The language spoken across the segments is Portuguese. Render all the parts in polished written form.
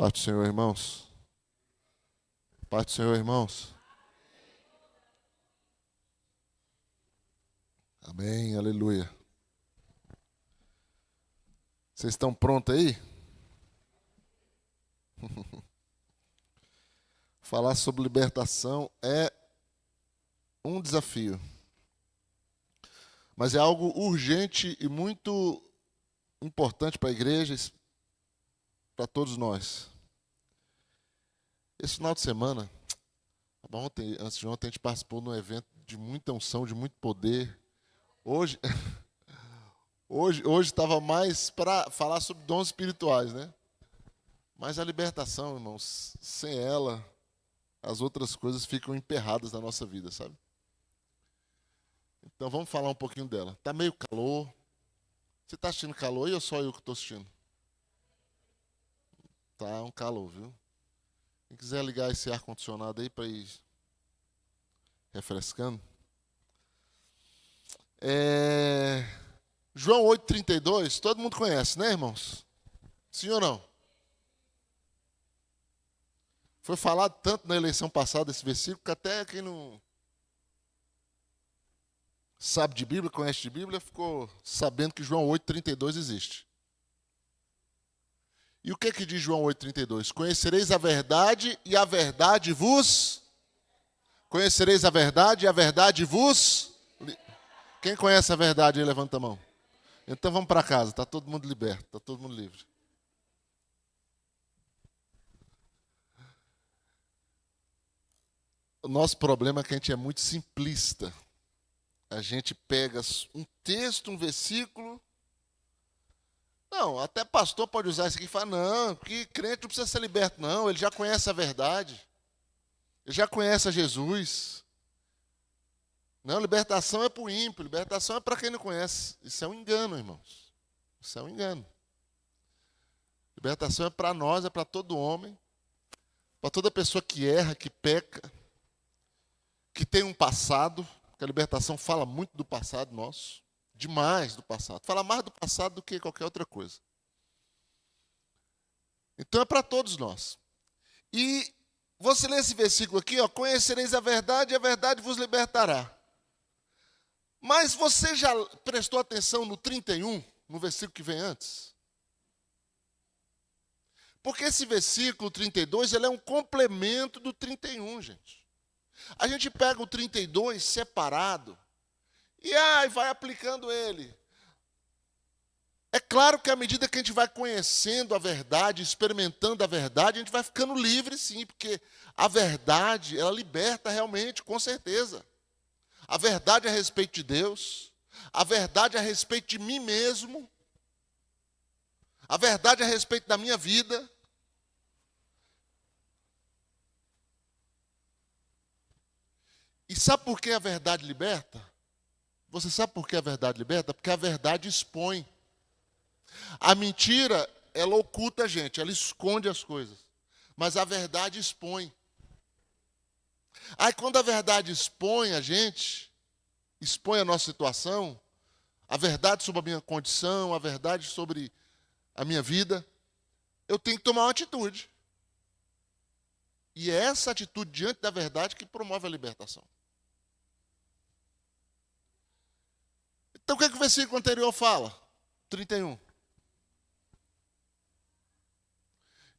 Paz do Senhor, irmãos. Paz do Senhor, irmãos. Amém, aleluia. Vocês estão prontos aí? Falar sobre libertação é um desafio, mas é algo urgente e muito importante para a igreja, para todos nós. Esse final de semana, antes de ontem, a gente participou de um evento de muita unção, de muito poder. Hoje estava mais para falar sobre dons espirituais, né? Mas a libertação, irmãos, sem ela, as outras coisas ficam emperradas na nossa vida, sabe? Então vamos falar um pouquinho dela. Tá meio calor. Você está assistindo calor aí ou só eu que estou assistindo? Tá um calor, viu? Quem quiser ligar esse ar-condicionado aí para ir refrescando. João 8,32, todo mundo conhece, né, irmãos? Sim ou não? Foi falado tanto na eleição passada esse versículo que até quem não sabe de Bíblia, conhece de Bíblia, ficou sabendo que João 8,32 existe. E o que diz João 8,32? Conhecereis a verdade e a verdade vos... Conhecereis a verdade e a verdade vos... Quem conhece a verdade aí, levanta a mão. Então vamos para casa, está todo mundo liberto, está todo mundo livre. O nosso problema é que a gente é muito simplista. A gente pega um texto, um versículo. Não, até pastor pode usar isso aqui e falar, não, que crente não precisa ser liberto, não. Ele já conhece a verdade. Ele já conhece a Jesus. Não, libertação é para o ímpio, libertação é para quem não conhece. Isso é um engano, irmãos. Isso é um engano. Libertação é para nós, é para todo homem, para toda pessoa que erra, que peca, que tem um passado, porque a libertação fala muito do passado nosso, demais do passado. Fala mais do passado do que qualquer outra coisa. Então é para todos nós. E você lê esse versículo aqui, ó, conhecereis a verdade e a verdade vos libertará. Mas você já prestou atenção no 31, no versículo que vem antes? Porque esse versículo 32, ele é um complemento do 31, gente. A gente pega o 32 separado e vai aplicando ele. É claro que à medida que a gente vai conhecendo a verdade, experimentando a verdade, a gente vai ficando livre sim, porque a verdade, ela liberta realmente, com certeza. A verdade a respeito de Deus, a verdade a respeito de mim mesmo, a verdade a respeito da minha vida. E sabe por que a verdade liberta? Você sabe por que a verdade liberta? Porque a verdade expõe. A mentira, ela oculta a gente, ela esconde as coisas. Mas a verdade expõe. Aí quando a verdade expõe a gente, expõe a nossa situação, a verdade sobre a minha condição, a verdade sobre a minha vida, eu tenho que tomar uma atitude. E é essa atitude diante da verdade que promove a libertação. Então o que o versículo anterior fala? 31.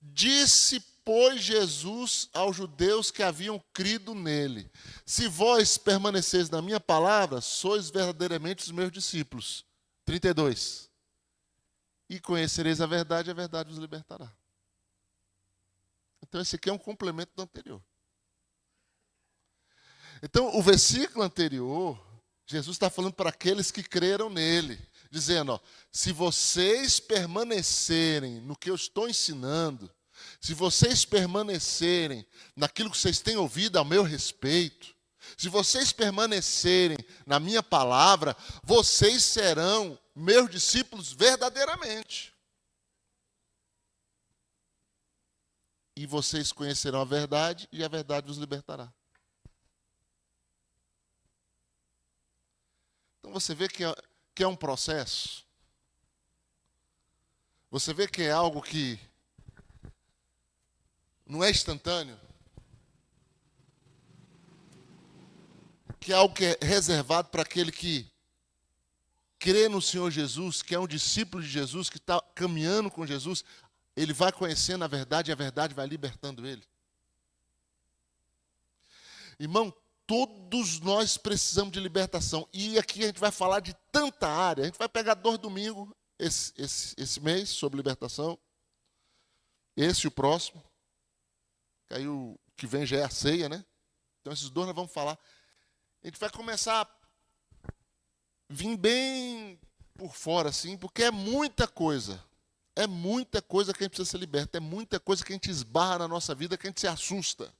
Disse, pois, Jesus aos judeus que haviam crido nele: se vós permaneceis na minha palavra, sois verdadeiramente os meus discípulos. 32. E conhecereis a verdade vos libertará. Então esse aqui é um complemento do anterior. Então o versículo anterior, Jesus está falando para aqueles que creram nele, dizendo, ó, se vocês permanecerem no que eu estou ensinando, se vocês permanecerem naquilo que vocês têm ouvido a meu respeito, se vocês permanecerem na minha palavra, vocês serão meus discípulos verdadeiramente. E vocês conhecerão a verdade e a verdade vos libertará. Então você vê que é um processo. Você vê que é algo que não é instantâneo? Que é algo que é reservado para aquele que crê no Senhor Jesus, que é um discípulo de Jesus, que está caminhando com Jesus, ele vai conhecendo a verdade e a verdade vai libertando ele. Irmão, todos nós precisamos de libertação. E aqui a gente vai falar de tanta área. A gente vai pegar 2 domingos esse mês sobre libertação. Esse e o próximo. Que aí o que vem já é a ceia, né? Então esses 2 nós vamos falar. A gente vai começar a vir bem por fora, assim, porque é muita coisa. É muita coisa que a gente precisa ser liberta. É muita coisa que a gente esbarra na nossa vida, que a gente se assusta.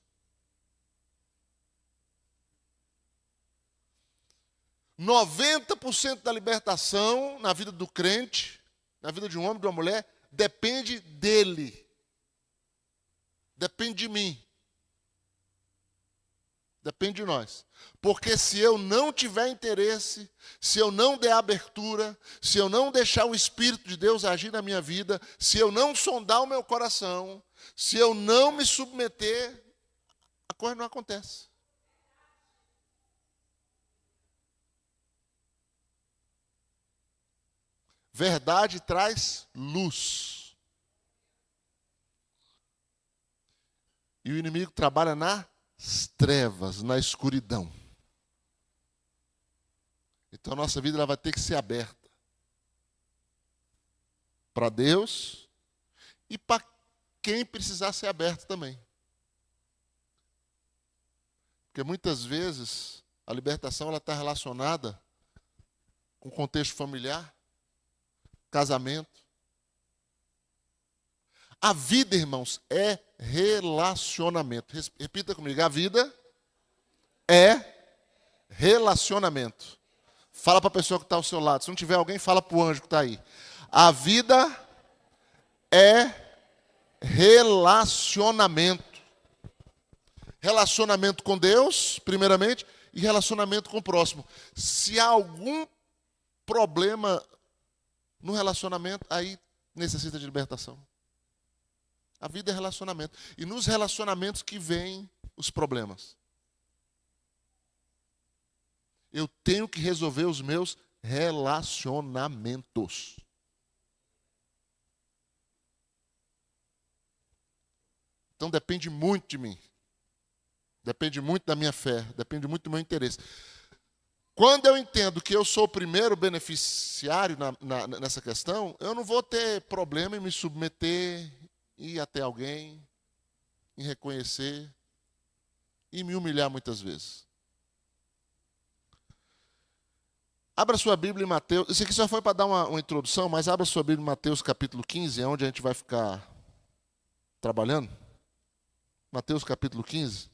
90% da libertação na vida do crente, na vida de um homem, de uma mulher, depende dele. Depende de mim. Depende de nós. Porque se eu não tiver interesse, se eu não der abertura, se eu não deixar o Espírito de Deus agir na minha vida, se eu não sondar o meu coração, se eu não me submeter, a coisa não acontece. Verdade traz luz. E o inimigo trabalha nas trevas, na escuridão. Então a nossa vida ela vai ter que ser aberta para Deus e para quem precisar ser aberto também. Porque muitas vezes a libertação ela está relacionada com o contexto familiar, casamento. A vida, irmãos, é relacionamento. Repita comigo. A vida é relacionamento. Fala para a pessoa que está ao seu lado. Se não tiver alguém, fala para o anjo que está aí. A vida é relacionamento. Relacionamento com Deus, primeiramente, e relacionamento com o próximo. Se há algum problema no relacionamento, aí necessita de libertação. A vida é relacionamento. E nos relacionamentos que vêm os problemas. Eu tenho que resolver os meus relacionamentos. Então depende muito de mim. Depende muito da minha fé. Depende muito do meu interesse. Quando eu entendo que eu sou o primeiro beneficiário nessa questão, eu não vou ter problema em me submeter, ir até alguém, em reconhecer e me humilhar muitas vezes. Abra sua Bíblia em Mateus. Isso aqui só foi para dar uma introdução, mas abra sua Bíblia em Mateus capítulo 15, é onde a gente vai ficar trabalhando. Mateus capítulo 15.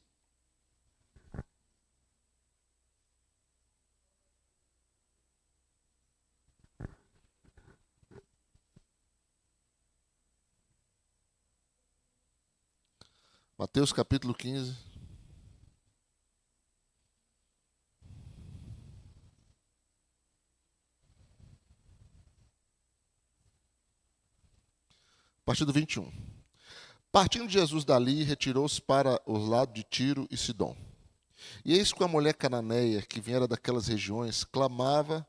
Mateus capítulo 15. A partir do 21. Partindo Jesus dali, retirou-se para os lados de Tiro e Sidom. E eis que a mulher cananeia, que viera daquelas regiões, clamava,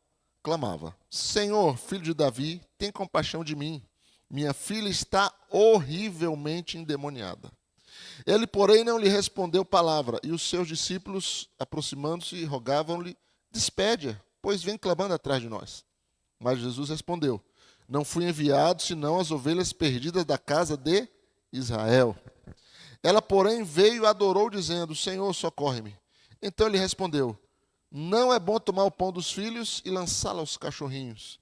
Senhor, filho de Davi, tem compaixão de mim. Minha filha está horrivelmente endemoniada. Ele, porém, não lhe respondeu palavra, e os seus discípulos, aproximando-se, rogavam-lhe, despede-a, pois vem clamando atrás de nós. Mas Jesus respondeu, não fui enviado, senão as ovelhas perdidas da casa de Israel. Ela, porém, veio e adorou, dizendo, Senhor, socorre-me. Então ele respondeu, não é bom tomar o pão dos filhos e lançá-lo aos cachorrinhos.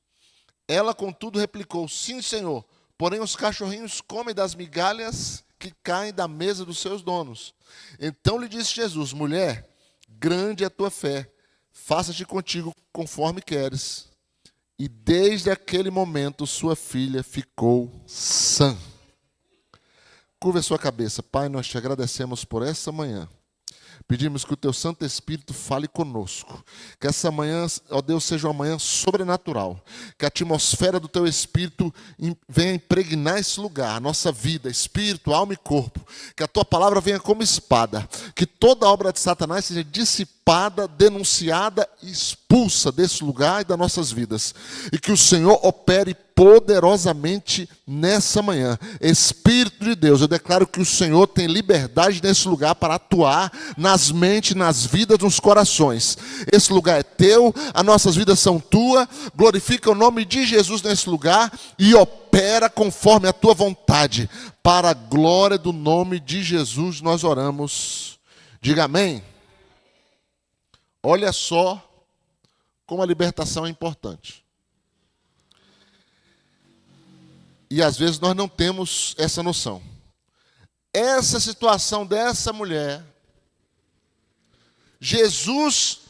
Ela, contudo, replicou, sim, Senhor, porém os cachorrinhos comem das migalhas que caem da mesa dos seus donos. Então lhe disse Jesus, mulher, grande é a tua fé, faça-te contigo conforme queres. E desde aquele momento sua filha ficou sã. Curva a sua cabeça. Pai, nós te agradecemos por essa manhã. Pedimos que o Teu Santo Espírito fale conosco. Que essa manhã, ó Deus, seja uma manhã sobrenatural. Que a atmosfera do Teu Espírito venha impregnar esse lugar, a nossa vida, espírito, alma e corpo. Que a Tua palavra venha como espada. Que toda obra de Satanás seja dissipada, denunciada e expulsa desse lugar e das nossas vidas. E que o Senhor opere poderosamente nessa manhã. Espírito de Deus, eu declaro que o Senhor tem liberdade nesse lugar para atuar nas mentes, nas vidas, nos corações. Esse lugar é teu, as nossas vidas são tuas. Glorifica o nome de Jesus nesse lugar e opera conforme a tua vontade. Para a glória do nome de Jesus nós oramos. Diga amém. Olha só como a libertação é importante. E às vezes nós não temos essa noção. Essa situação dessa mulher, Jesus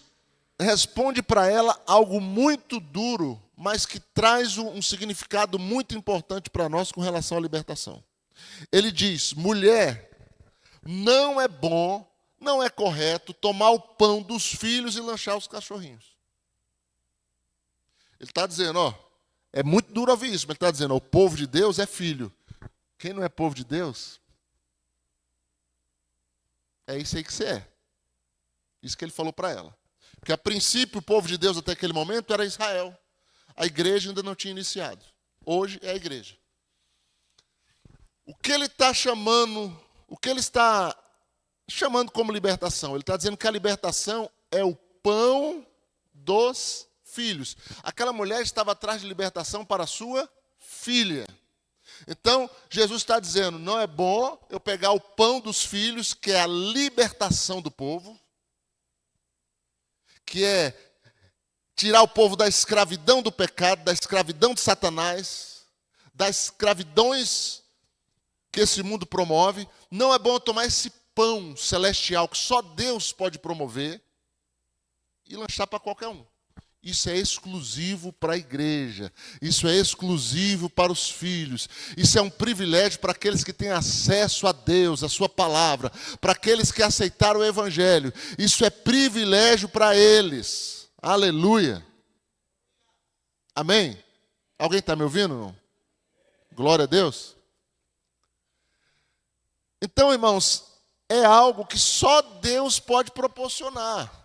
responde para ela algo muito duro, mas que traz um significado muito importante para nós com relação à libertação. Ele diz: mulher, não é bom, não é correto tomar o pão dos filhos e lanchar os cachorrinhos. Ele está dizendo, ó, é muito duro ouvir isso, mas ele está dizendo, ó, o povo de Deus é filho. Quem não é povo de Deus, é isso aí que você é. Isso que ele falou para ela. Porque a princípio o povo de Deus até aquele momento era Israel. A igreja ainda não tinha iniciado. Hoje é a igreja. O que ele está chamando, o que ele está chamando como libertação? Ele está dizendo que a libertação é o pão dos filhos. Aquela mulher estava atrás de libertação para a sua filha. Então, Jesus está dizendo, não é bom eu pegar o pão dos filhos, que é a libertação do povo, que é tirar o povo da escravidão do pecado, da escravidão de Satanás, das escravidões que esse mundo promove. Não é bom eu tomar esse pão celestial que só Deus pode promover e lanchar para qualquer um. Isso é exclusivo para a igreja. Isso é exclusivo para os filhos. Isso é um privilégio para aqueles que têm acesso a Deus, a sua palavra, para aqueles que aceitaram o evangelho. Isso é privilégio para eles. Aleluia. Amém? Alguém está me ouvindo? Não? Glória a Deus. Então, irmãos, é algo que só Deus pode proporcionar.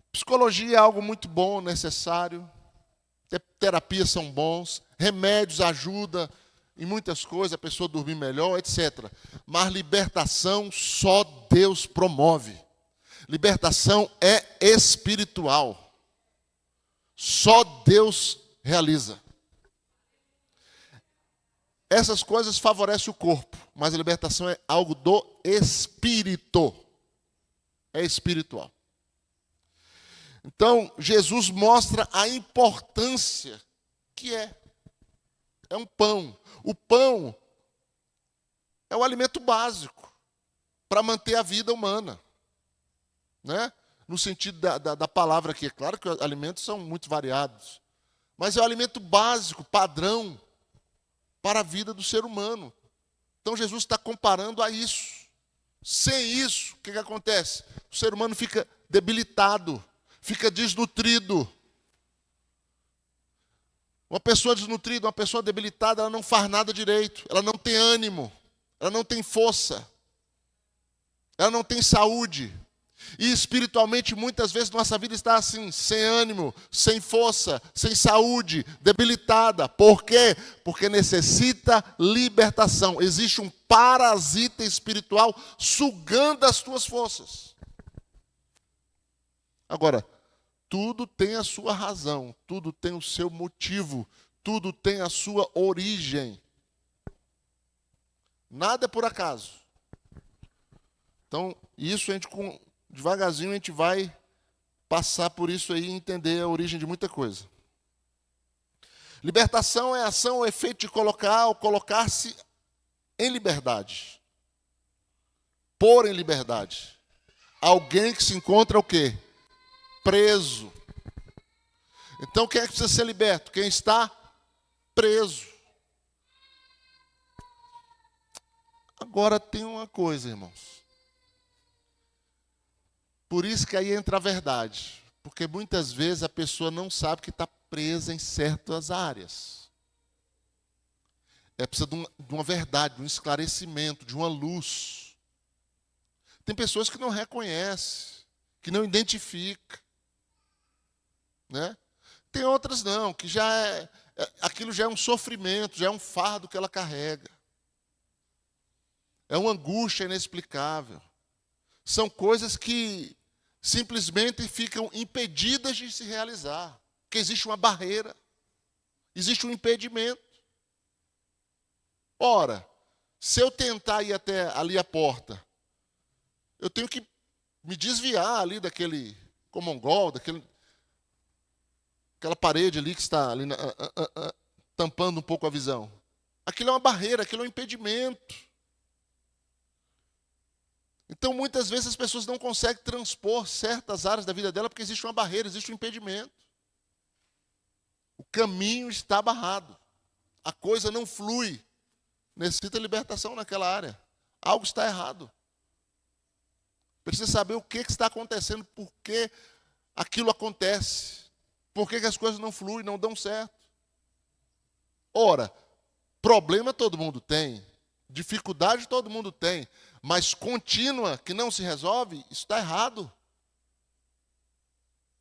Psicologia é algo muito bom, necessário. Terapias são bons. Remédios ajudam em muitas coisas, a pessoa dormir melhor, etc. Mas libertação só Deus promove. Libertação é espiritual. Só Deus realiza. Essas coisas favorecem o corpo, mas a libertação é algo do espírito. É espiritual. Então, Jesus mostra a importância que é. É um pão. O pão é o alimento básico para manter a vida humana. Né? No sentido da palavra aqui. É claro que os alimentos são muito variados. Mas é o alimento básico, padrão, para a vida do ser humano. Então, Jesus está comparando a isso. Sem isso, o que acontece? O ser humano fica debilitado. Fica desnutrido. Uma pessoa desnutrida, uma pessoa debilitada, ela não faz nada direito. Ela não tem ânimo. Ela não tem força. Ela não tem saúde. E espiritualmente, muitas vezes, nossa vida está assim, sem ânimo, sem força, sem saúde, debilitada. Por quê? Porque necessita libertação. Existe um parasita espiritual sugando as tuas forças. Agora, tudo tem a sua razão, tudo tem o seu motivo, tudo tem a sua origem. Nada é por acaso. Então, isso a gente, devagarzinho, a gente vai passar por isso aí e entender a origem de muita coisa. Libertação é a ação ou efeito de colocar ou colocar-se em liberdade. Pôr em liberdade. Alguém que se encontra o quê? Preso. Então, quem é que precisa ser liberto? Quem está preso. Agora tem uma coisa, irmãos. Por isso que aí entra a verdade. Porque muitas vezes a pessoa não sabe que está presa em certas áreas. Precisa de uma verdade, de um esclarecimento, de uma luz. Tem pessoas que não reconhecem, que não identificam, né? Tem outras não, que aquilo já é um sofrimento, já é um fardo que ela carrega. É uma angústia inexplicável. São coisas que simplesmente ficam impedidas de se realizar. Porque existe uma barreira, existe um impedimento. Ora, se eu tentar ir até ali a porta, eu tenho que me desviar ali daquele comongol, aquela parede ali que está ali tampando um pouco a visão. Aquilo é uma barreira, aquilo é um impedimento. Então, muitas vezes as pessoas não conseguem transpor certas áreas da vida dela porque existe uma barreira, existe um impedimento. O caminho está barrado. A coisa não flui. Necessita libertação naquela área. Algo está errado. Precisa saber o que está acontecendo, por que aquilo acontece. Por que as coisas não fluem, não dão certo. Ora, problema todo mundo tem. Dificuldade todo mundo tem. Mas contínua, que não se resolve, isso está errado.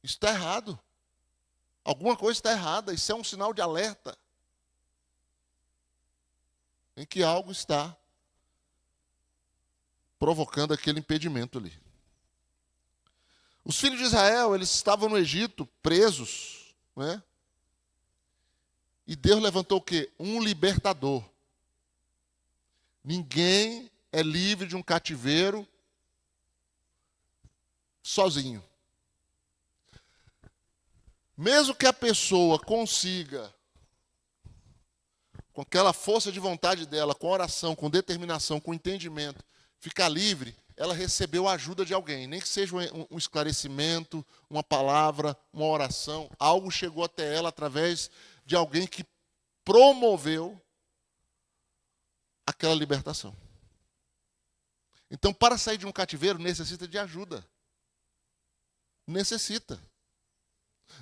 Isso está errado. Alguma coisa está errada. Isso é um sinal de alerta. Em que algo está provocando aquele impedimento ali. Os filhos de Israel, eles estavam no Egito, presos, né? E Deus levantou o quê? Um libertador. Ninguém é livre de um cativeiro sozinho. Mesmo que a pessoa consiga, com aquela força de vontade dela, com oração, com determinação, com entendimento, ficar livre, ela recebeu a ajuda de alguém. Nem que seja um esclarecimento, uma palavra, uma oração. Algo chegou até ela através de alguém que promoveu aquela libertação. Então, para sair de um cativeiro, necessita de ajuda. Necessita.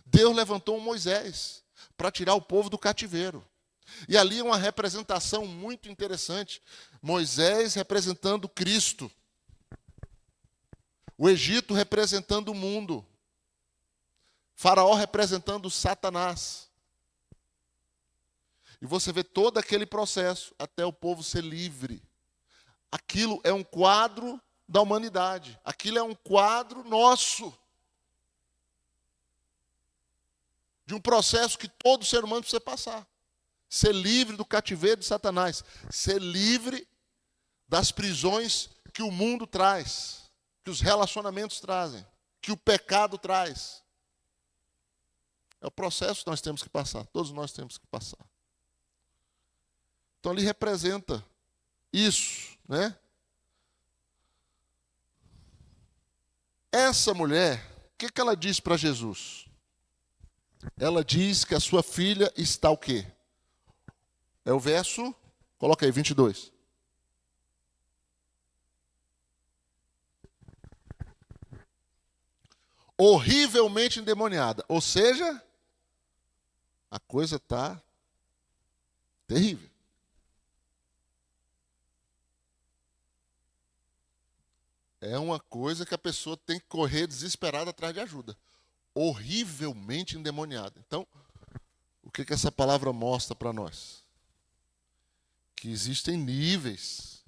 Deus levantou um Moisés para tirar o povo do cativeiro. E ali é uma representação muito interessante. Moisés representando Cristo. O Egito representando o mundo. Faraó representando Satanás. E você vê todo aquele processo até o povo ser livre. Aquilo é um quadro da humanidade. Aquilo é um quadro nosso. De um processo que todo ser humano precisa passar. Ser livre do cativeiro de Satanás. Ser livre das prisões que o mundo traz. Que os relacionamentos trazem. Que o pecado traz. É o processo que nós temos que passar. Todos nós temos que passar. Então, ali representa isso, né? Essa mulher, o que ela diz para Jesus? Ela diz que a sua filha está o quê? É o verso, coloca aí, 22. Horrivelmente endemoniada. Ou seja, a coisa está terrível. É uma coisa que a pessoa tem que correr desesperada atrás de ajuda. Horrivelmente endemoniada. Então, o que essa palavra mostra para nós? Que existem níveis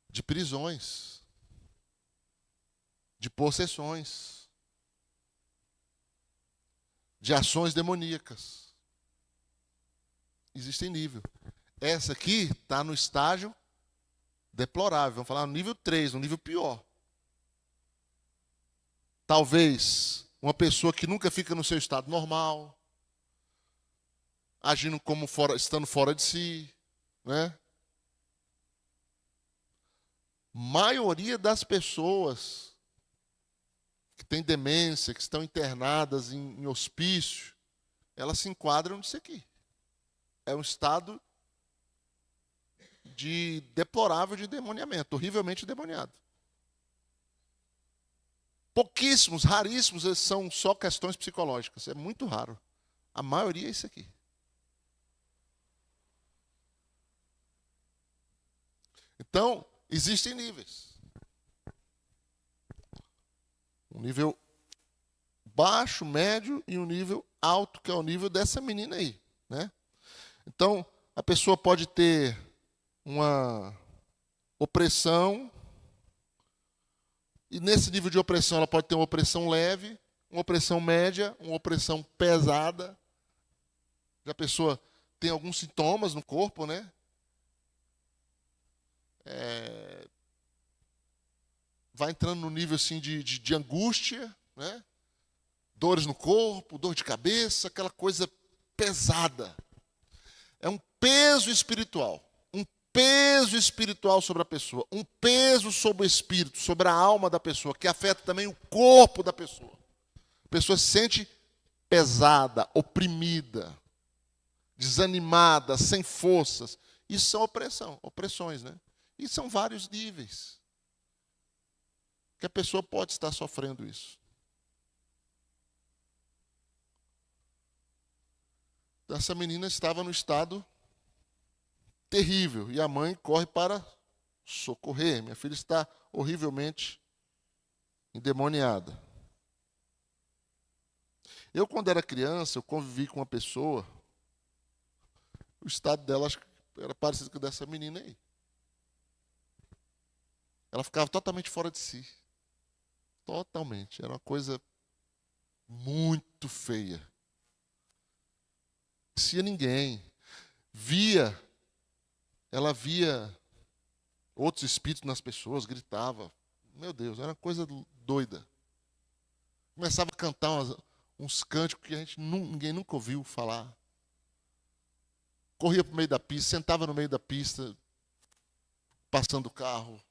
de prisões, de possessões, de ações demoníacas. Existem níveis. Essa aqui está no estágio deplorável. Vamos falar no nível 3, no nível pior. Talvez uma pessoa que nunca fica no seu estado normal, agindo como estando fora de si, né? Maioria das pessoas que têm demência, que estão internadas em hospício, elas se enquadram nisso aqui. É um estado deplorável de endemoniamento, horrivelmente endemoniado. Pouquíssimos, raríssimos, eles são só questões psicológicas. É muito raro. A maioria é isso aqui. Então, existem níveis. Um nível baixo, médio e um nível alto, que é o nível dessa menina aí, né? Então, a pessoa pode ter uma opressão, e nesse nível de opressão ela pode ter uma opressão leve, uma opressão média, uma opressão pesada. Já a pessoa tem alguns sintomas no corpo, né? Vai entrando no nível assim de angústia, né? Dores no corpo, dor de cabeça, aquela coisa pesada. É um peso espiritual. Um peso espiritual sobre a pessoa. Um peso sobre o espírito, sobre a alma da pessoa, que afeta também o corpo da pessoa. A pessoa se sente pesada, oprimida, desanimada, sem forças. Isso são opressões, né? E são vários níveis que a pessoa pode estar sofrendo isso. Essa menina estava no estado terrível e a mãe corre para socorrer. Minha filha está horrivelmente endemoniada. Eu, quando era criança, eu convivi com uma pessoa, o estado dela acho que era parecido com o dessa menina aí. Ela ficava totalmente fora de si. Totalmente. Era uma coisa muito feia. Não conhecia ninguém. Ela via outros espíritos nas pessoas, gritava. Meu Deus, era uma coisa doida. Começava a cantar uns cânticos que ninguém nunca ouviu falar. Corria para o meio da pista, sentava no meio da pista, passando o carro.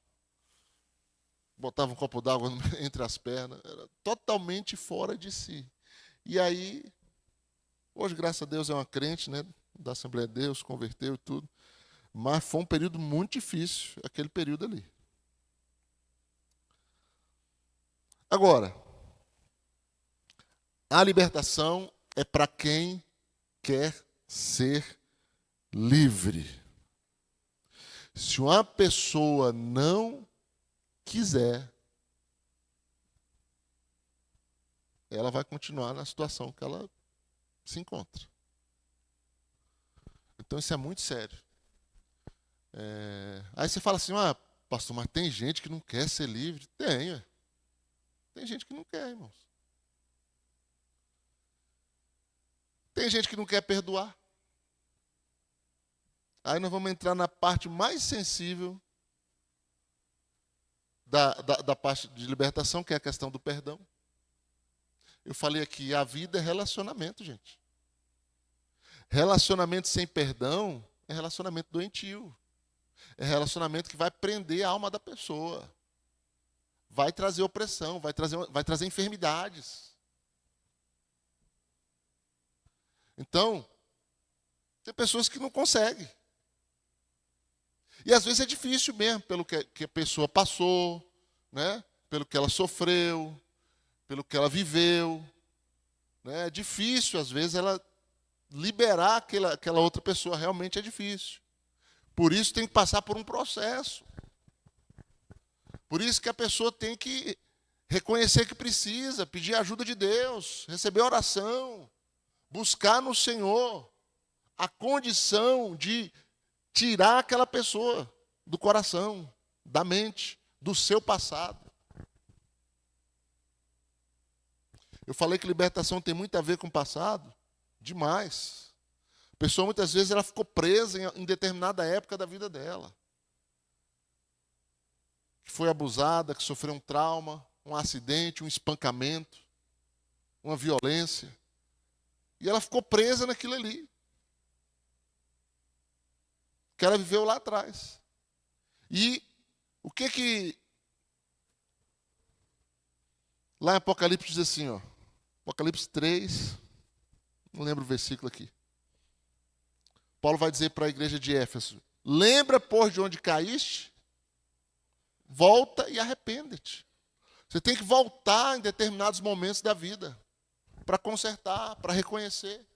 Botava um copo d'água entre as pernas. Era totalmente fora de si. E aí, hoje, graças a Deus, é uma crente, né, da Assembleia de Deus, converteu e tudo. Mas foi um período muito difícil, aquele período ali. Agora, a libertação é para quem quer ser livre. Se uma pessoa não quiser, ela vai continuar na situação que ela se encontra. Então isso é muito sério. Aí você fala assim, pastor, mas tem gente que não quer ser livre? Tem gente que não quer, irmãos. Tem gente que não quer perdoar. Aí nós vamos entrar na parte mais sensível da parte de libertação, que é a questão do perdão. Eu falei aqui, a vida é relacionamento, gente. Relacionamento sem perdão é relacionamento doentio. É relacionamento que vai prender a alma da pessoa. Vai trazer opressão, vai trazer enfermidades. Então, tem pessoas que não conseguem. E às vezes é difícil mesmo, pelo que a pessoa passou, né? Pelo que ela sofreu, pelo que ela viveu. Né? É difícil, às vezes, ela liberar aquela outra pessoa, realmente é difícil. Por isso tem que passar por um processo. Por isso que a pessoa tem que reconhecer que precisa, pedir a ajuda de Deus, receber oração, buscar no Senhor a condição de tirar aquela pessoa do coração, da mente, do seu passado. Eu falei que libertação tem muito a ver com o passado? Demais. A pessoa, muitas vezes, ela ficou presa em determinada época da vida dela. Que foi abusada, que sofreu um trauma, um acidente, um espancamento, uma violência. E ela ficou presa naquilo ali. Que ela viveu lá atrás. E o que lá em Apocalipse diz assim, ó, Apocalipse 3, não lembro o versículo aqui. Paulo vai dizer para a igreja de Éfeso, lembra, pois, de onde caíste, volta e arrepende-te. Você tem que voltar em determinados momentos da vida para consertar, para reconhecer.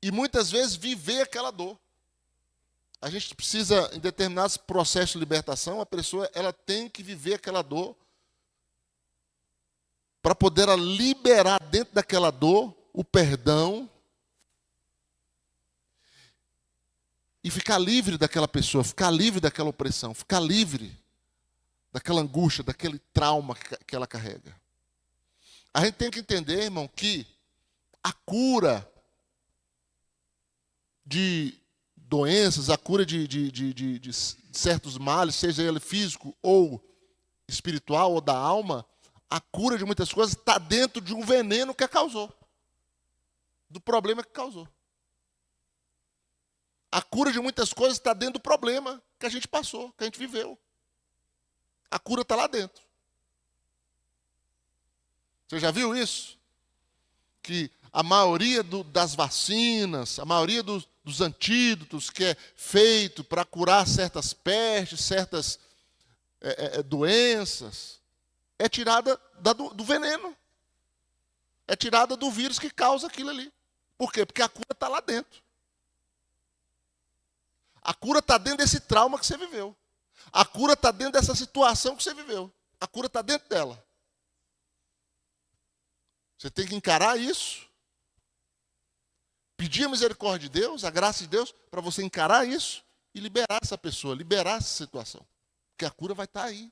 E muitas vezes viver aquela dor. A gente precisa, em determinados processos de libertação, a pessoa ela tem que viver aquela dor para poder liberar dentro daquela dor o perdão e ficar livre daquela pessoa, ficar livre daquela opressão, ficar livre daquela angústia, daquele trauma que ela carrega. A gente tem que entender, irmão, que a cura de doenças, a cura de certos males, seja ele físico ou espiritual ou da alma, a cura de muitas coisas está dentro de um veneno que a causou, do problema que causou. A cura de muitas coisas está dentro do problema que a gente passou, que a gente viveu. A cura está lá dentro. Você já viu isso? Que a maioria das vacinas, a maioria dos antídotos que é feito para curar certas pestes, certas doenças, é tirada do veneno. É tirada do vírus que causa aquilo ali. Por quê? Porque a cura está lá dentro. A cura está dentro desse trauma que você viveu. A cura está dentro dessa situação que você viveu. A cura está dentro dela. Você tem que encarar isso. Pedir a misericórdia de Deus, a graça de Deus, para você encarar isso e liberar essa pessoa, liberar essa situação. Porque a cura vai estar aí.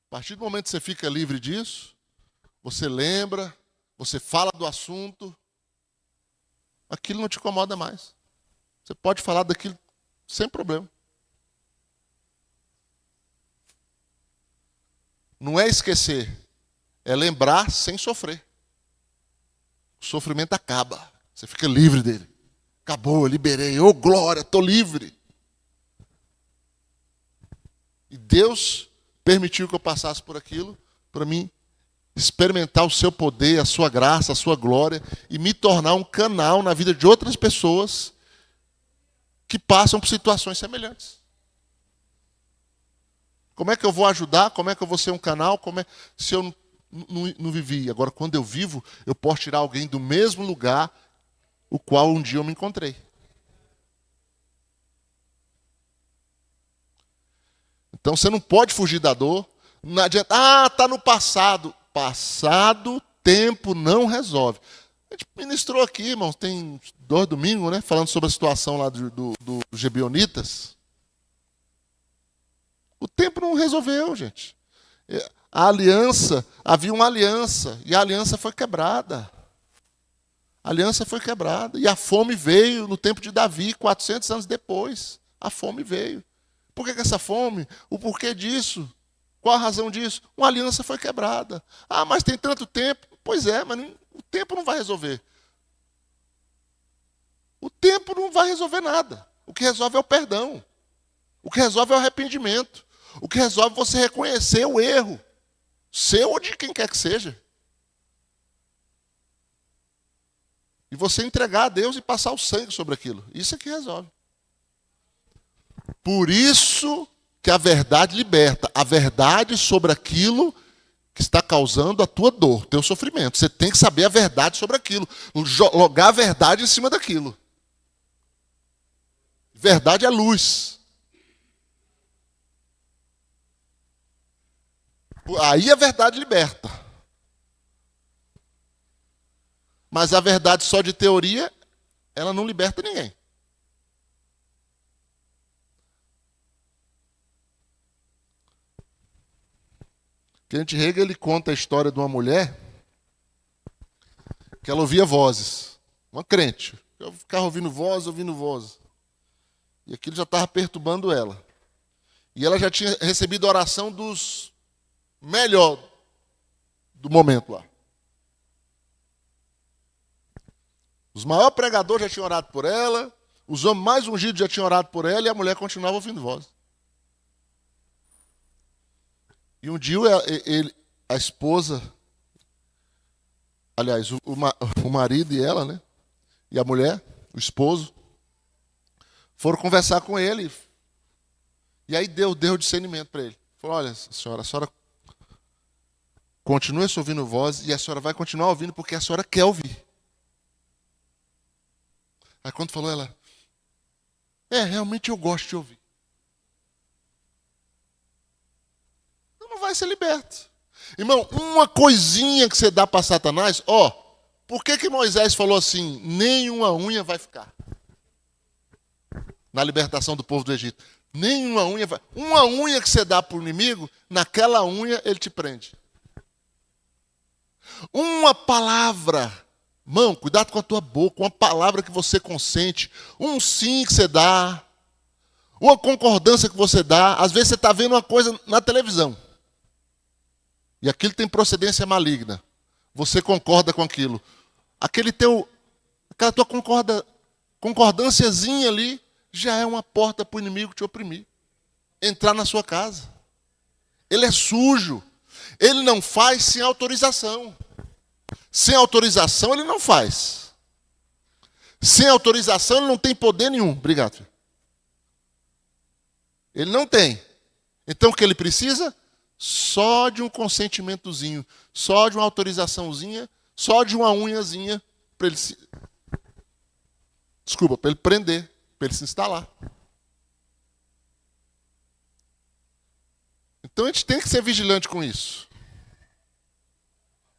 A partir do momento que você fica livre disso, você lembra, você fala do assunto, aquilo não te incomoda mais. Você pode falar daquilo sem problema. Não é esquecer, é lembrar sem sofrer. O sofrimento acaba, você fica livre dele. Acabou, eu liberei, oh glória, estou livre. E Deus permitiu que eu passasse por aquilo, para mim experimentar o seu poder, a sua graça, a sua glória, e me tornar um canal na vida de outras pessoas que passam por situações semelhantes. Como é que eu vou ajudar? Como é que eu vou ser um canal? Se eu não vivi? Agora, quando eu vivo, eu posso tirar alguém do mesmo lugar o qual um dia eu me encontrei. Então, você não pode fugir da dor. Não adianta, está no passado. Passado, tempo não resolve. A gente ministrou aqui, irmãos, tem 2 domingos, né? Falando sobre a situação lá dos Gebionitas. O tempo não resolveu, gente. A aliança, havia uma aliança, e a aliança foi quebrada. A aliança foi quebrada. E a fome veio no tempo de Davi, 400 anos depois. A fome veio. Por que essa fome? O porquê disso? Qual a razão disso? Uma aliança foi quebrada. Ah, mas tem tanto tempo. Pois é, mas o tempo não vai resolver. O tempo não vai resolver nada. O que resolve é o perdão. O que resolve é o arrependimento. O que resolve é você reconhecer o erro. Seu ou de quem quer que seja. E você entregar a Deus e passar o sangue sobre aquilo. Isso é que resolve. Por isso que a verdade liberta. A verdade sobre aquilo que está causando a tua dor, teu sofrimento. Você tem que saber a verdade sobre aquilo. Jogar a verdade em cima daquilo. Verdade é luz. Aí a verdade liberta. Mas a verdade só de teoria, ela não liberta ninguém. Kenneth Hagin, ele conta a história de uma mulher que ela ouvia vozes. Uma crente. Eu ficava ouvindo vozes. E aquilo já estava perturbando ela. E ela já tinha recebido a oração dos melhor do momento lá. Os maiores pregadores já tinham orado por ela, os homens mais ungidos já tinham orado por ela, e a mulher continuava ouvindo voz. E um dia a esposa, aliás, o marido e ela, né? E a mulher, o esposo, Foram conversar com ele. E aí deu discernimento para ele. Falou, olha, a senhora continua se ouvindo voz e a senhora vai continuar ouvindo porque a senhora quer ouvir. Aí quando falou ela, realmente eu gosto de ouvir. Então não vai ser liberto. Irmão, uma coisinha que você dá para Satanás, por que Moisés falou assim, nenhuma unha vai ficar? Na libertação do povo do Egito. Nenhuma unha vai. Uma unha que você dá para o inimigo, naquela unha ele te prende. Uma palavra, irmão, cuidado com a tua boca, uma palavra que você consente, um sim que você dá, uma concordância que você dá. Às vezes você está vendo uma coisa na televisão e aquilo tem procedência maligna. Você concorda com aquilo. Aquela tua concordânciazinha ali já é uma porta para o inimigo te oprimir. Entrar na sua casa. Ele é sujo. Ele não faz sem autorização. Sem autorização ele não faz. Sem autorização ele não tem poder nenhum. Obrigado, filho. Ele não tem. Então o que ele precisa? Só de um consentimentozinho. Só de uma autorizaçãozinha. Só de uma unhazinha. Para ele para ele prender. Para ele se instalar. Então a gente tem que ser vigilante com isso.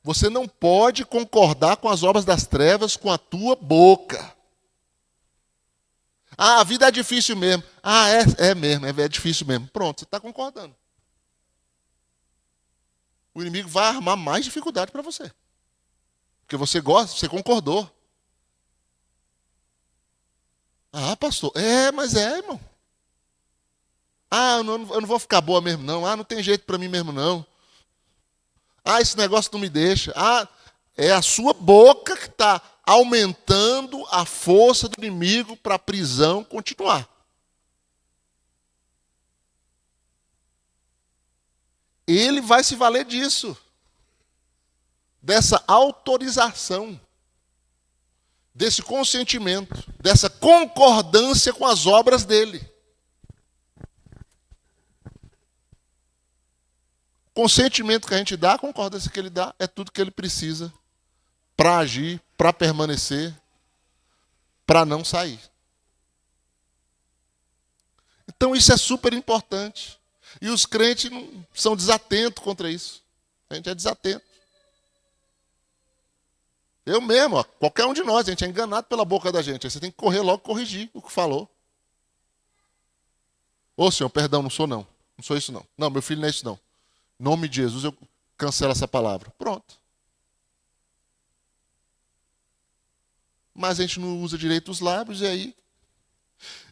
Você não pode concordar com as obras das trevas com a tua boca. A vida é difícil mesmo. É mesmo, é difícil mesmo. Pronto, você está concordando. O inimigo vai armar mais dificuldade para você. Porque você gosta, você concordou. Pastor, mas irmão. Eu não vou ficar boa mesmo não. Não tem jeito para mim mesmo não. Esse negócio não me deixa. É a sua boca que está aumentando a força do inimigo para a prisão continuar. Ele vai se valer disso. Dessa autorização. Desse consentimento. Dessa concordância com as obras dele. Consentimento que a gente dá, a concordância que ele dá, é tudo que ele precisa para agir, para permanecer, para não sair. Então isso é super importante. E os crentes são desatentos contra isso. A gente é desatento. Eu mesmo, qualquer um de nós, a gente é enganado pela boca da gente. Aí você tem que correr logo e corrigir o que falou. Senhor, perdão, não sou não. Não sou isso não. Não, meu filho não é isso não. Em nome de Jesus, eu cancelo essa palavra. Pronto. Mas a gente não usa direito os lábios, e aí?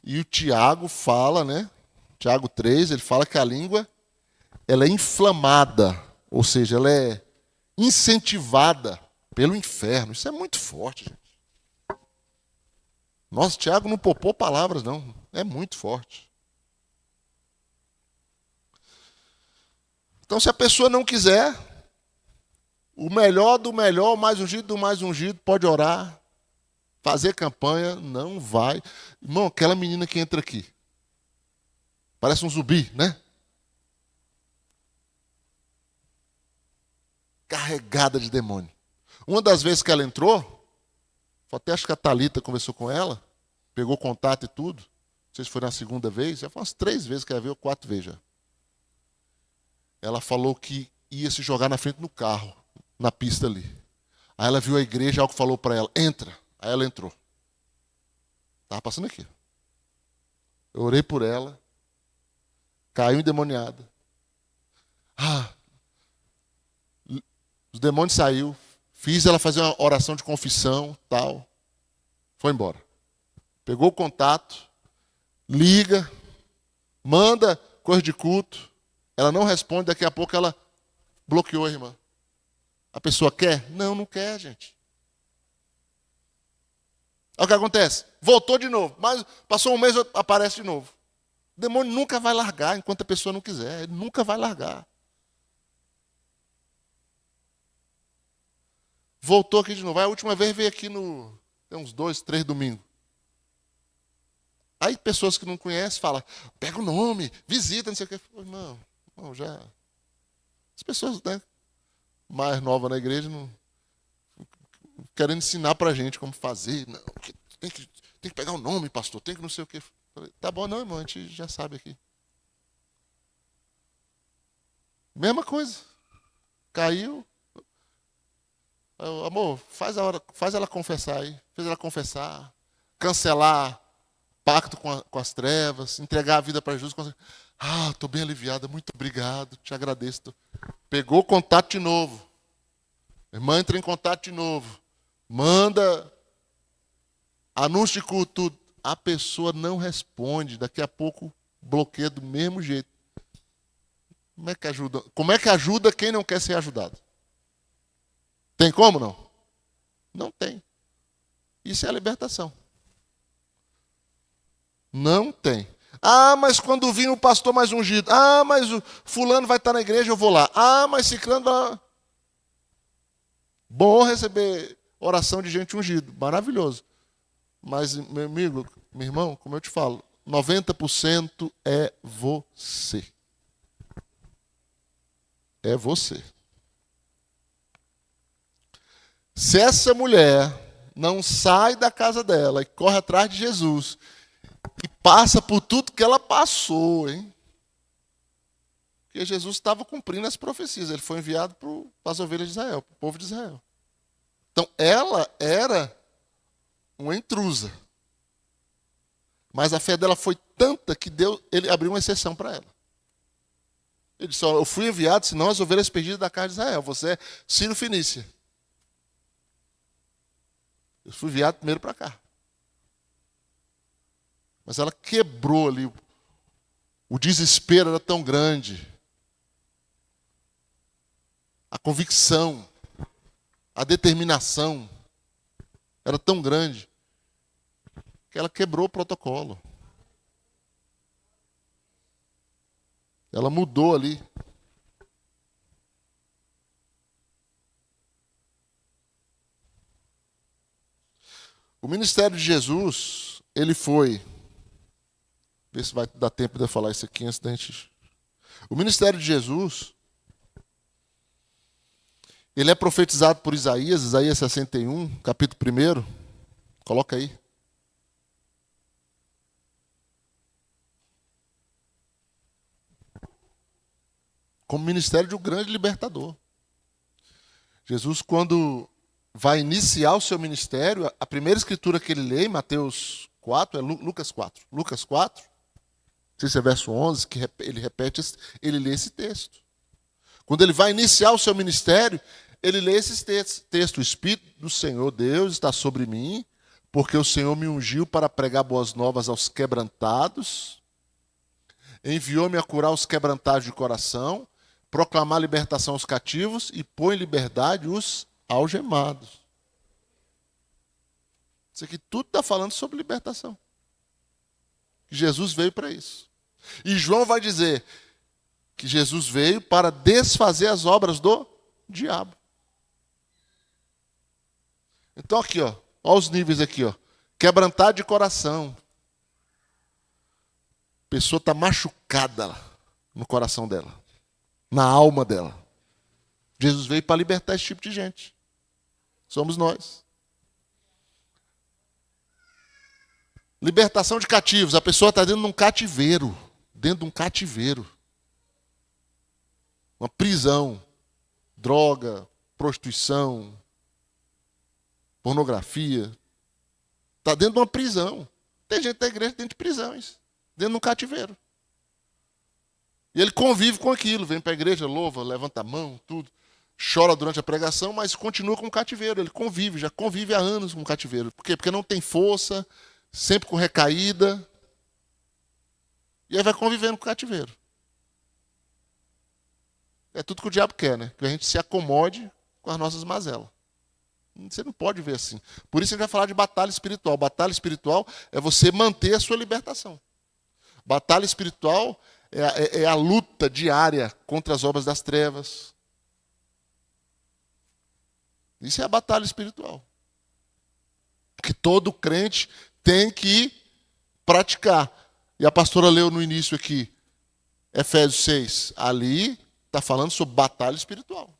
E o Tiago fala, né? Tiago 3, ele fala que a língua ela é inflamada, ou seja, ela é incentivada pelo inferno. Isso é muito forte, gente. Nossa, Tiago não poupou palavras, não. É muito forte. Então, se a pessoa não quiser, o melhor do melhor, o mais ungido do mais ungido, pode orar, fazer campanha, não vai. Irmão, aquela menina que entra aqui, parece um zumbi, né? Carregada de demônio. Uma das vezes que ela entrou, até acho que a Thalita conversou com ela, pegou contato e tudo, não sei se foi na segunda vez, já foi umas 3 vezes que ela veio, 4 vezes já. Ela falou que ia se jogar na frente do carro, na pista ali. Aí ela viu a igreja, algo falou para ela, entra. Aí ela entrou. Estava passando aqui. Eu orei por ela, caiu endemoniada. Os demônios saiu, fiz ela fazer uma oração de confissão, tal. Foi embora. Pegou o contato, liga, manda coisa de culto. Ela não responde, daqui a pouco ela bloqueou a irmã. A pessoa quer? Não, não quer, gente. Olha o que acontece. Voltou de novo, mas passou um mês, aparece de novo. O demônio nunca vai largar enquanto a pessoa não quiser. Ele nunca vai largar. Voltou aqui de novo. Aí a última vez veio aqui tem uns 2, 3 domingos. Aí pessoas que não conhecem falam, pega o nome, visita, não sei o quê. Não, já. As pessoas, né, mais novas na igreja não querendo ensinar pra gente como fazer. Não, tem que pegar o nome, pastor, tem que não sei o quê. Tá bom, não, irmão, a gente já sabe aqui. Mesma coisa. Caiu. Amor, faz ela confessar aí. Fez ela confessar. Cancelar pacto com as trevas. Entregar a vida para Jesus. Estou bem aliviada. Muito obrigado. Te agradeço. Pegou contato de novo. Irmã, entra em contato de novo. Manda anúncio de culto, tudo. A pessoa não responde. Daqui a pouco bloqueia do mesmo jeito. Como é que ajuda? Como é que ajuda quem não quer ser ajudado? Tem como não? Não tem. Isso é a libertação. Não tem. Ah, mas quando vir o pastor mais ungido. Ah, mas o fulano vai estar na igreja, eu vou lá. Ah, mas ciclano vai... Bom receber oração de gente ungida. Maravilhoso. Mas, meu amigo, meu irmão, como eu te falo, 90% é você. É você. Se essa mulher não sai da casa dela e corre atrás de Jesus e passa por tudo que ela passou, hein? Porque Jesus estava cumprindo as profecias. Ele foi enviado para as ovelhas de Israel, para o povo de Israel. Então, ela era uma intrusa. Mas a fé dela foi tanta que ele abriu uma exceção para ela. Ele disse, eu fui enviado, senão as ovelhas perdidas da casa de Israel. Você é Ciro Fenícia. Eu fui enviado primeiro para cá. Mas ela quebrou ali. O desespero era tão grande. A convicção, a determinação era tão grande que ela quebrou o protocolo. Ela mudou ali. O ministério de Jesus, ele foi... Vê se vai dar tempo de eu falar isso aqui antes da gente... O ministério de Jesus, ele é profetizado por Isaías 61, capítulo 1. Coloca aí. Como ministério de um grande libertador. Jesus, quando vai iniciar o seu ministério, a primeira escritura que ele lê, em Mateus 4, é Lucas 4. Lucas 4, não sei se é verso 11, que ele lê esse texto. Quando ele vai iniciar o seu ministério, ele lê esse texto. O Espírito do Senhor Deus está sobre mim, porque o Senhor me ungiu para pregar boas novas aos quebrantados, enviou-me a curar os quebrantados de coração, proclamar libertação aos cativos e pôr em liberdade os algemados. Isso aqui tudo está falando sobre libertação. Jesus veio para isso. E João vai dizer que Jesus veio para desfazer as obras do diabo. Então aqui, ó os níveis aqui, ó. Quebrantado de coração. A pessoa está machucada no coração dela, na alma dela. Jesus veio para libertar esse tipo de gente. Somos nós. Libertação de cativos. A pessoa está dentro de um cativeiro. Dentro de um cativeiro. Uma prisão. Droga, prostituição, pornografia. Está dentro de uma prisão. Tem gente da igreja dentro de prisões. Dentro de um cativeiro. E ele convive com aquilo. Vem para a igreja, louva, levanta a mão, tudo. Chora durante a pregação, mas continua com o cativeiro. Ele convive, já convive há anos com o cativeiro. Por quê? Porque não tem força, sempre com recaída. E aí vai convivendo com o cativeiro. É tudo que o diabo quer, né? Que a gente se acomode com as nossas mazelas. Você não pode ver assim. Por isso a gente vai falar de batalha espiritual. Batalha espiritual é você manter a sua libertação. Batalha espiritual é a luta diária contra as obras das trevas. Isso é a batalha espiritual. Que todo crente tem que praticar. E a pastora leu no início aqui, Efésios 6. Ali está falando sobre batalha espiritual.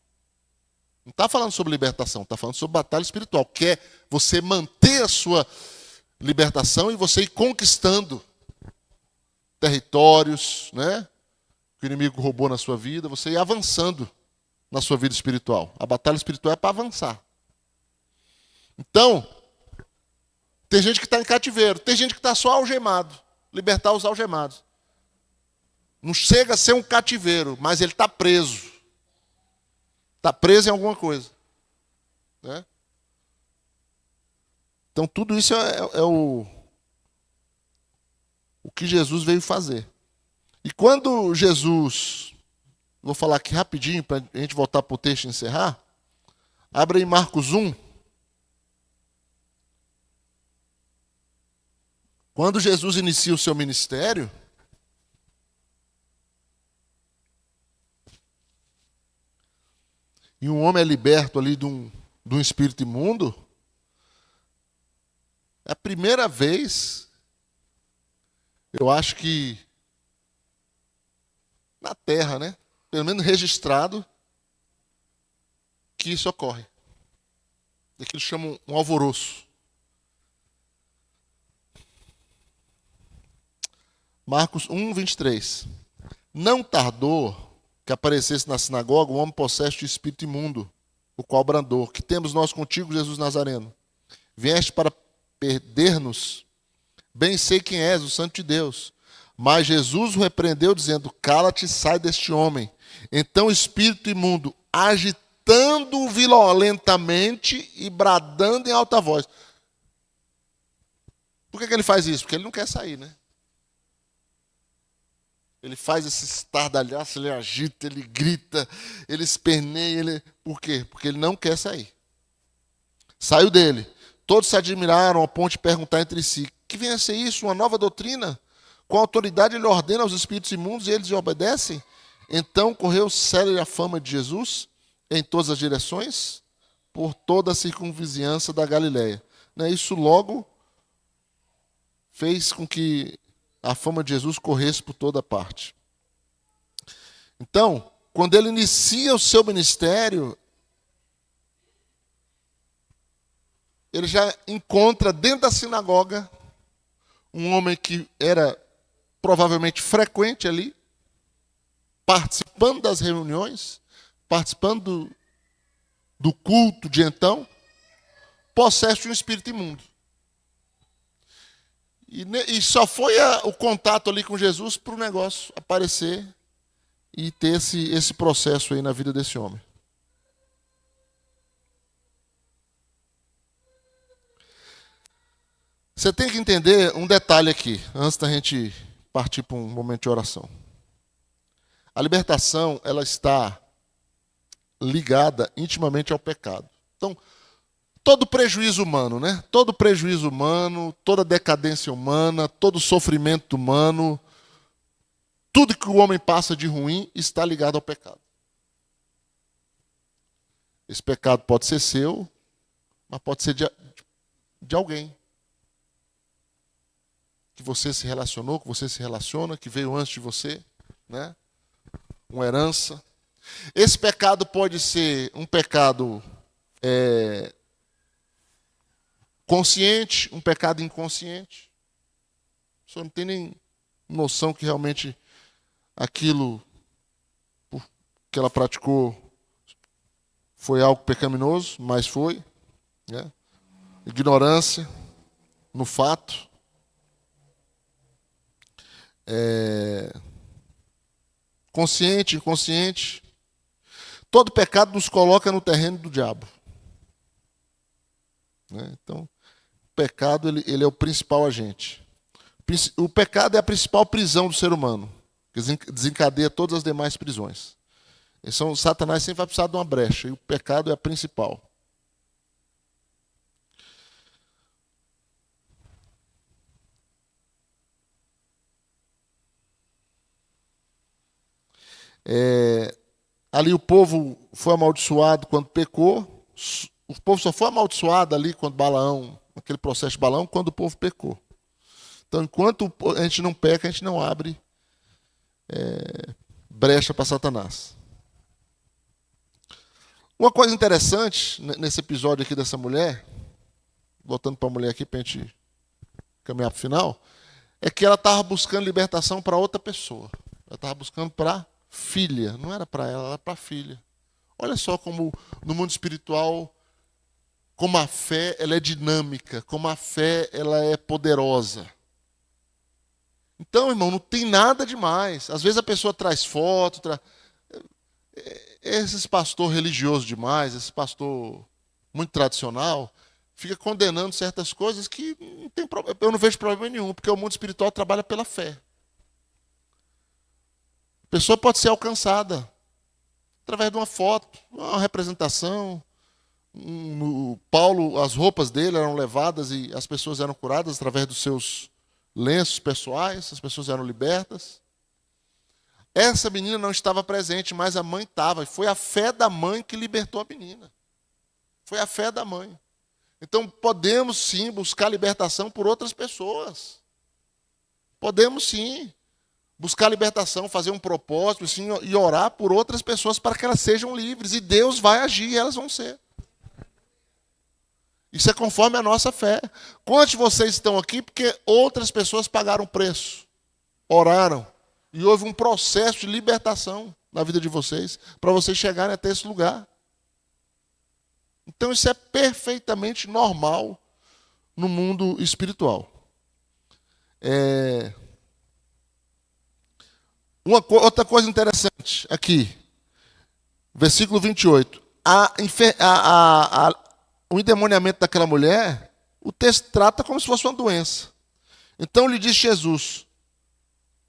Não está falando sobre libertação, está falando sobre batalha espiritual. Que é você manter a sua libertação e você ir conquistando territórios, né, que o inimigo roubou na sua vida, você ir avançando na sua vida espiritual. A batalha espiritual é para avançar. Então, tem gente que está em cativeiro, tem gente que está só algemado. Libertar os algemados. Não chega a ser um cativeiro, mas ele está preso. Está preso em alguma coisa. Né? Então, tudo isso é o que Jesus veio fazer. E quando Jesus, vou falar aqui rapidinho, para a gente voltar para o texto e encerrar, abre aí Marcos 1. Quando Jesus inicia o seu ministério, e um homem é liberto ali de um espírito imundo, é a primeira vez, eu acho que na Terra, né? Pelo menos registrado, que isso ocorre. É que eles chamam um alvoroço. Marcos 1, 23. Não tardou que aparecesse na sinagoga um homem possesso de espírito imundo, o qual bradou: que temos nós contigo, Jesus Nazareno? Vieste para perder-nos? Bem sei quem és, o Santo de Deus. Mas Jesus o repreendeu, dizendo: cala-te e sai deste homem. Então o espírito imundo, agitando-o violentamente e bradando em alta voz. Por que ele faz isso? Porque ele não quer sair, né? Ele faz esse estardalhaço, ele agita, ele grita, ele esperneia. Por quê? Porque ele não quer sair. Saiu dele. Todos se admiraram ao ponto de perguntar entre si: que vem a ser isso? Uma nova doutrina? Com autoridade ele ordena aos espíritos imundos e eles lhe obedecem? Então correu célere a fama de Jesus em todas as direções, por toda a circunvizinhança da Galileia. Isso logo fez com que a fama de Jesus corresse por toda parte. Então, quando ele inicia o seu ministério, ele já encontra dentro da sinagoga um homem que era provavelmente frequente ali, participando das reuniões, participando do culto de então, possesso de um espírito imundo. E só foi o contato ali com Jesus para o negócio aparecer e ter esse processo aí na vida desse homem. Você tem que entender um detalhe aqui, antes da gente partir para um momento de oração. A libertação, ela está ligada intimamente ao pecado. Então, todo prejuízo humano, né? Todo prejuízo humano, toda decadência humana, todo sofrimento humano, tudo que o homem passa de ruim está ligado ao pecado. Esse pecado pode ser seu, mas pode ser de alguém. Que você se relacionou, que você se relaciona, que veio antes de você, né? Uma herança. Esse pecado pode ser um pecado consciente, um pecado inconsciente. A pessoa não tem nem noção que realmente aquilo que ela praticou foi algo pecaminoso, mas foi. Né? Ignorância no fato. Consciente, inconsciente. Todo pecado nos coloca no terreno do diabo. Né? Então, o pecado ele é o principal agente. O pecado é a principal prisão do ser humano, que desencadeia todas as demais prisões. Então, Satanás sempre vai precisar de uma brecha, e o pecado é a principal. Ali o povo foi amaldiçoado quando pecou. O povo só foi amaldiçoado ali quando Balaão, aquele processo de Balaão, quando o povo pecou. Então, enquanto a gente não peca, a gente não abre brecha para Satanás. Uma coisa interessante nesse episódio aqui dessa mulher, voltando para a mulher aqui para a gente caminhar para o final, é que ela estava buscando libertação para outra pessoa. Ela estava buscando para filha, não era para ela, era para a filha. Olha só como no mundo espiritual, como a fé ela é dinâmica, como a fé ela é poderosa. Então, irmão, não tem nada demais. Às vezes a pessoa traz foto, esses pastor religioso demais, esse pastor muito tradicional, fica condenando certas coisas que não tem problema. Eu não vejo problema nenhum, porque o mundo espiritual trabalha pela fé. A pessoa pode ser alcançada através de uma foto, uma representação. Paulo, as roupas dele eram levadas e as pessoas eram curadas através dos seus lenços pessoais, as pessoas eram libertas. Essa menina não estava presente, mas a mãe estava. E foi a fé da mãe que libertou a menina. Foi a fé da mãe. Então podemos sim buscar libertação por outras pessoas. Podemos sim buscar libertação, fazer um propósito sim, e orar por outras pessoas para que elas sejam livres. E Deus vai agir e elas vão ser. Isso é conforme a nossa fé. Quantos de vocês estão aqui porque outras pessoas pagaram preço, oraram, e houve um processo de libertação na vida de vocês, para vocês chegarem até esse lugar. Então isso é perfeitamente normal no mundo espiritual. Outra coisa interessante aqui, versículo 28. O endemoniamento daquela mulher, o texto trata como se fosse uma doença. Então lhe disse Jesus: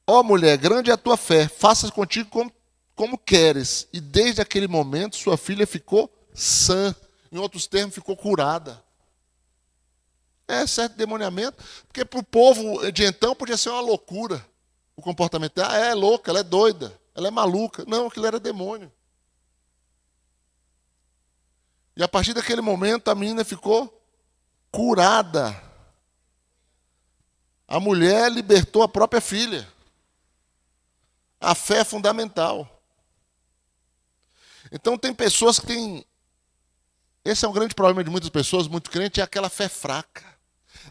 ó mulher, grande é a tua fé, faça contigo como queres. E desde aquele momento sua filha ficou sã. Em outros termos, ficou curada. Certo endemoniamento, porque para o povo de então podia ser uma loucura o comportamento dela. É louca, ela é doida, ela é maluca. Não, aquilo era demônio. E a partir daquele momento a menina ficou curada. A mulher libertou a própria filha. A fé é fundamental. Então tem pessoas que têm... Esse é um grande problema de muitas pessoas, muito crentes, é aquela fé fraca.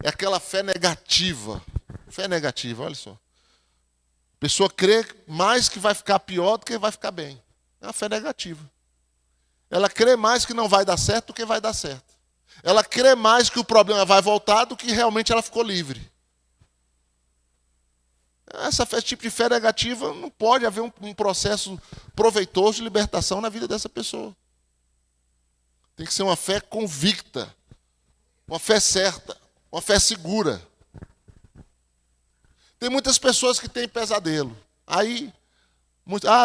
É aquela fé negativa. Fé negativa, olha só. A pessoa crê mais que vai ficar pior do que vai ficar bem. É uma fé negativa. Ela crê mais que não vai dar certo do que vai dar certo. Ela crê mais que o problema vai voltar do que realmente ela ficou livre. Esse tipo de fé negativa, não pode haver um processo proveitoso de libertação na vida dessa pessoa. Tem que ser uma fé convicta, uma fé certa, uma fé segura. Tem muitas pessoas que têm pesadelo. Aí,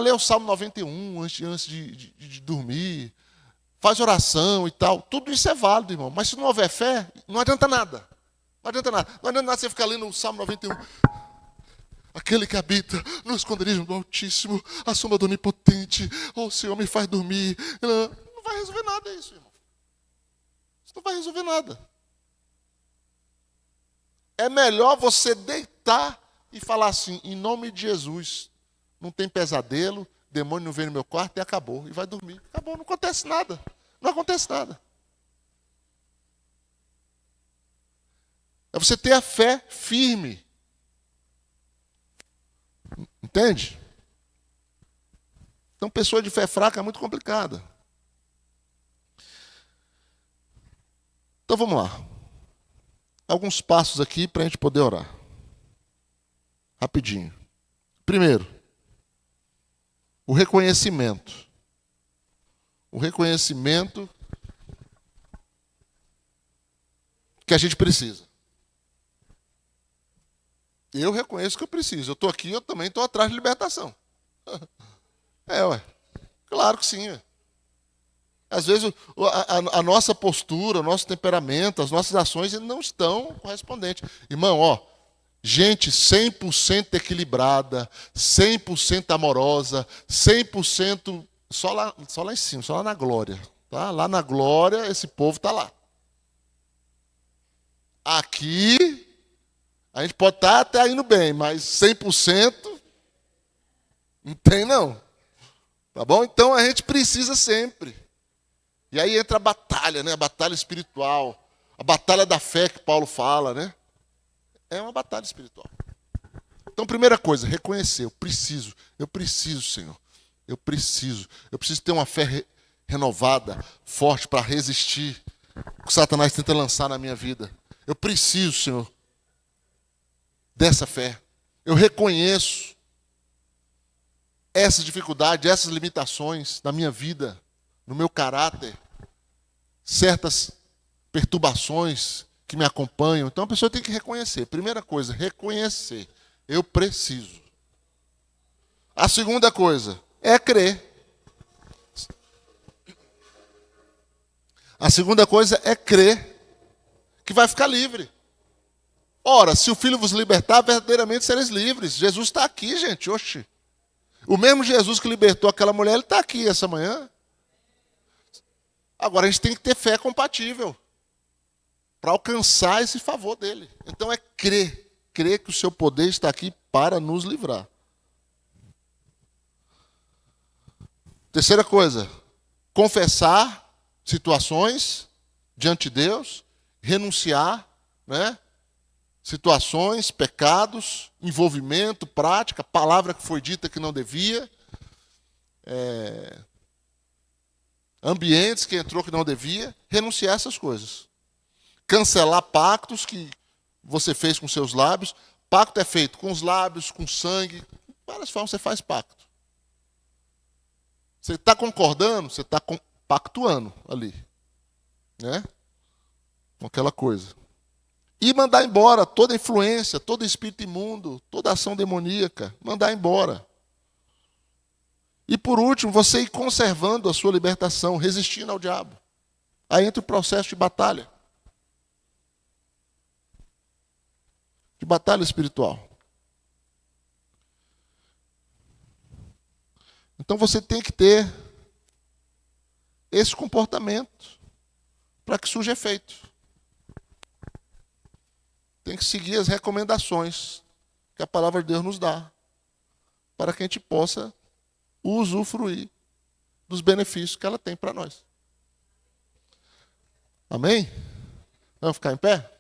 lê o Salmo 91 antes de dormir, faz oração e tal. Tudo isso é válido, irmão. Mas se não houver fé, não adianta nada. Não adianta nada. Não adianta nada você ficar lendo o Salmo 91. Aquele que habita no esconderijo do Altíssimo, a sombra do Onipotente, o Senhor me faz dormir. Não vai resolver nada isso, irmão. Isso não vai resolver nada. É melhor você deitar e falar assim, em nome de Jesus, não tem pesadelo, demônio não vem no meu quarto e acabou. E vai dormir. Acabou, não acontece nada. Não acontece nada. É você ter a fé firme. Entende? Então, pessoa de fé fraca é muito complicada. Então, vamos lá. Alguns passos aqui para a gente poder orar. Rapidinho. Primeiro, o reconhecimento. O reconhecimento que a gente precisa. Eu reconheço que eu preciso. Eu estou aqui, eu também estou atrás de libertação. Claro que sim. Às vezes a nossa postura, o nosso temperamento, as nossas ações não estão correspondentes. Irmão, gente 100% equilibrada, 100% amorosa, 100% só lá em cima, só lá na glória. Tá? Lá na glória, esse povo está lá. Aqui, A gente pode estar até indo bem, mas 100% não tem não. Tá bom? Então a gente precisa sempre. E aí entra a batalha, né? A batalha espiritual. A batalha da fé que Paulo fala, né? É uma batalha espiritual. Então, primeira coisa, reconhecer. Eu preciso, Senhor. Eu preciso ter uma fé renovada, forte, para resistir o que Satanás tenta lançar na minha vida. Eu preciso, Senhor, dessa fé. Eu reconheço essas dificuldades, essas limitações na minha vida, no meu caráter, certas perturbações que me acompanham. Então a pessoa tem que reconhecer. Primeira coisa, reconhecer. Eu preciso. A segunda coisa é crer. A segunda coisa é crer que vai ficar livre. Ora, se o Filho vos libertar, verdadeiramente sereis livres. Jesus está aqui, gente. Oxi. O mesmo Jesus que libertou aquela mulher, ele está aqui essa manhã. Agora, a gente tem que ter fé compatível para alcançar esse favor dele. Então é crer que o seu poder está aqui para nos livrar. Terceira coisa, confessar situações diante de Deus, renunciar, né? Situações, pecados, envolvimento, prática, palavra que foi dita que não devia, ambientes que entrou que não devia, renunciar a essas coisas. Cancelar pactos que você fez com seus lábios. Pacto é feito com os lábios, com sangue, várias formas você faz pacto. Você está concordando, você está pactuando ali, né? Com aquela coisa. E mandar embora toda influência, todo espírito imundo, toda ação demoníaca, mandar embora. E por último, você ir conservando a sua libertação, resistindo ao diabo. Aí entra o processo de batalha. De batalha espiritual. Então você tem que ter esse comportamento para que surja efeito. Tem que seguir as recomendações que a palavra de Deus nos dá, para que a gente possa usufruir dos benefícios que ela tem para nós. Amém? Vamos ficar em pé?